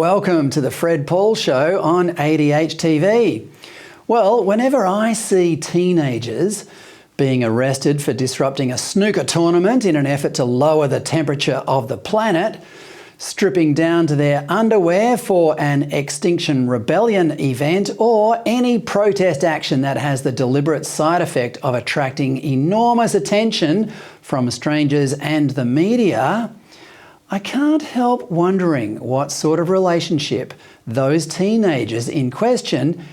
Welcome to the Fred Pawle Show on ADH TV. Well, whenever I see teenagers being arrested for disrupting a snooker tournament in an effort to lower the temperature of the planet, stripping down to their underwear for an Extinction Rebellion event, or any protest action that has the deliberate side effect of attracting enormous attention from strangers and the media, I can't help wondering what sort of relationship those teenagers in question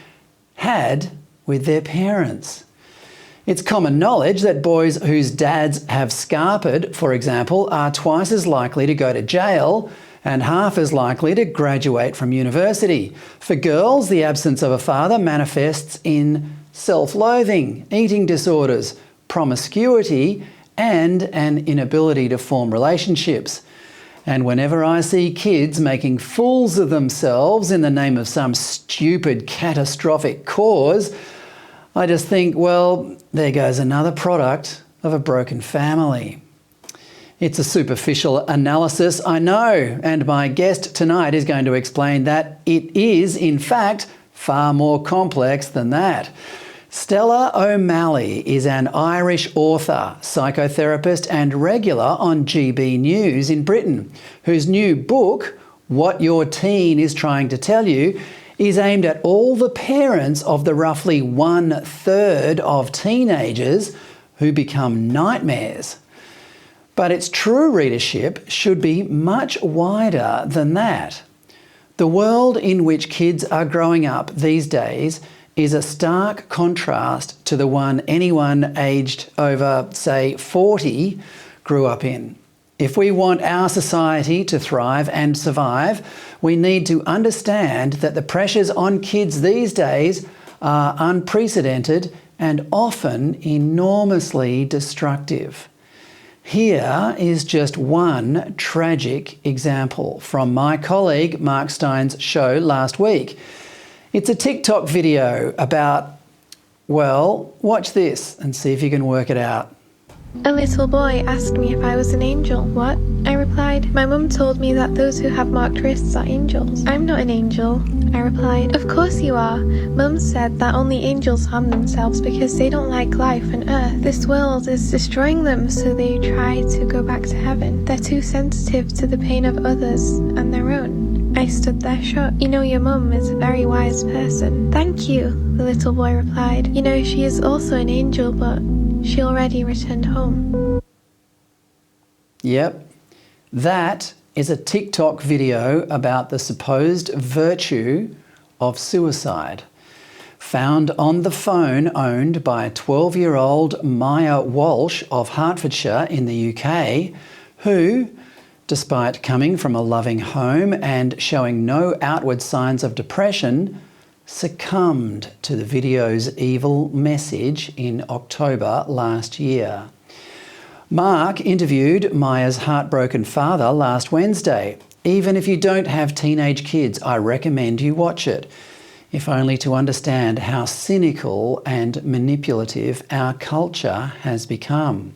had with their parents. It's common knowledge that boys whose dads have scarpered, for example, are twice as likely to go to jail and half as likely to graduate from university. For girls, the absence of a father manifests in self-loathing, eating disorders, promiscuity, and an inability to form relationships. And whenever I see kids making fools of themselves in the name of some stupid catastrophic cause, I just think, well, there goes another product of a broken family. It's a superficial analysis, I know, and my guest tonight is going to explain that it is, in fact, far more complex than that. Stella O'Malley is an Irish author, psychotherapist and regular on GB News in Britain, whose new book, What Your Teen is Trying to Tell You, is aimed at all the parents of the roughly 1/3 of teenagers who become nightmares. But its true readership should be much wider than that. The world in which kids are growing up these days is a stark contrast to the one anyone aged over, say, 40 grew up in. If we want our society to thrive and survive, we need to understand that the pressures on kids these days are unprecedented and often enormously destructive. Here is just one tragic example from my colleague Mark Stein's show last week. It's a TikTok video about, well, watch this and see if you can work it out. A little boy asked me if I was an angel. What? I replied. My mum told me that those who have marked wrists are angels. I'm not an angel, I replied. Of course you are. Mum said that only angels harm themselves because they don't like life and earth. This world is destroying them, so they try to go back to heaven. They're too sensitive to the pain of others and their own. I stood there shocked. You know, your mum is a very wise person. Thank you, the little boy replied. You know, she is also an angel, but she already returned home. Yep, that is a TikTok video about the supposed virtue of suicide, found on the phone owned by 12-year-old Maya Walsh of Hertfordshire in the UK, who, despite coming from a loving home and showing no outward signs of depression, succumbed to the video's evil message in October last year. Mark interviewed Maya's heartbroken father last Wednesday. Even if you don't have teenage kids, I recommend you watch it, if only to understand how cynical and manipulative our culture has become.